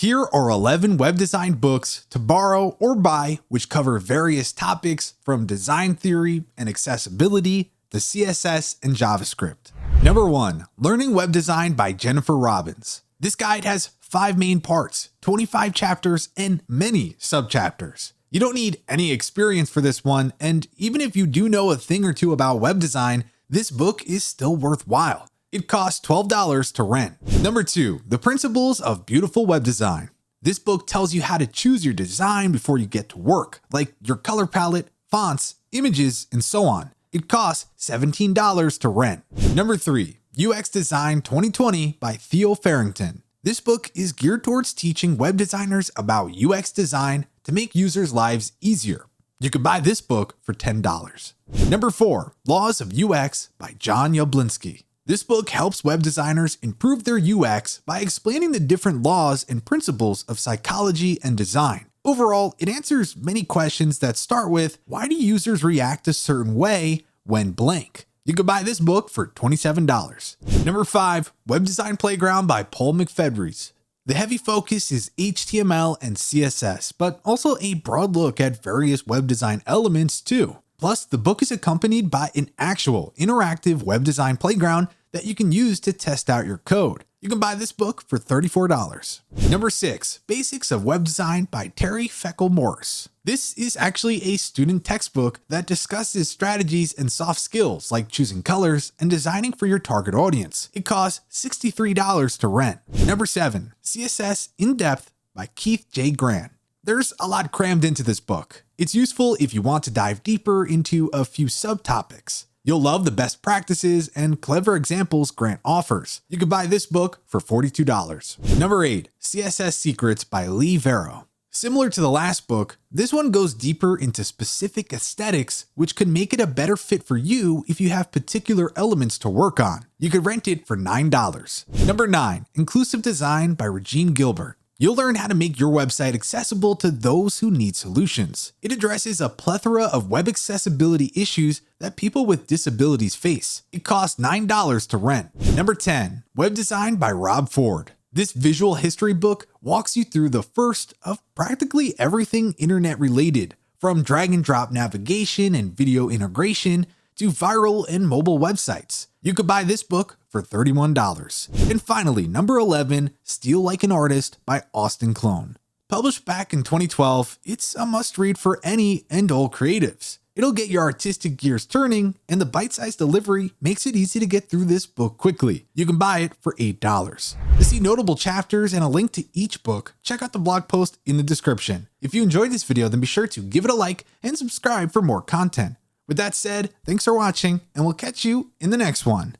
Here are 11 web design books to borrow or buy which cover various topics from design theory and accessibility to CSS and JavaScript. Number 1. Learning Web Design by Jennifer Robbins. This guide has 5 main parts, 25 chapters, and many subchapters. You don't need any experience for this one, and even if you do know a thing or two about web design, this book is still worthwhile. It costs $12 to rent. Number 2, The Principles of Beautiful Web Design. This book tells you how to choose your design before you get to work, like your color palette, fonts, images, and so on. It costs $17 to rent. Number 3, UX Design 2020 by Theo Farrington. This book is geared towards teaching web designers about UX design to make users' lives easier. You could buy this book for $10. Number 4, Laws of UX by John Jablinski. This book helps web designers improve their UX by explaining the different laws and principles of psychology and design. Overall, it answers many questions that start with, why do users react a certain way when blank? You could buy this book for $27. Number 5, Web Design Playground by Paul McFedries. The heavy focus is HTML and CSS, but also a broad look at various web design elements too. Plus, the book is accompanied by an actual interactive web design playground that you can use to test out your code. You can buy this book for $34. Number 6, Basics of Web Design by Terry Feckle Morris. This is actually a student textbook that discusses strategies and soft skills like choosing colors and designing for your target audience. It costs $63 to rent. Number 7, CSS In Depth by Keith J. Grant. There's a lot crammed into this book. It's useful if you want to dive deeper into a few subtopics. You'll love the best practices and clever examples Grant offers. You can buy this book for $42. Number 8, CSS Secrets by Lee Vero. Similar to the last book, this one goes deeper into specific aesthetics, which could make it a better fit for you if you have particular elements to work on. You could rent it for $9. Number 9, Inclusive Design by Regine Gilbert. You'll learn how to make your website accessible to those who need solutions. It addresses a plethora of web accessibility issues that people with disabilities face. It costs $9 to rent. Number 10, Web Design by Rob Ford. This visual history book walks you through the first of practically everything internet related, from drag and drop navigation and video integration to viral and mobile websites. You could buy this book for $31. And finally, number 11, Steal Like an Artist by Austin Klohn. Published back in 2012, it's a must-read for any and all creatives. It'll get your artistic gears turning, and the bite-sized delivery makes it easy to get through this book quickly. You can buy it for $8. To see notable chapters and a link to each book, check out the blog post in the description. If you enjoyed this video, then be sure to give it a like and subscribe for more content. With that said, thanks for watching, and we'll catch you in the next one.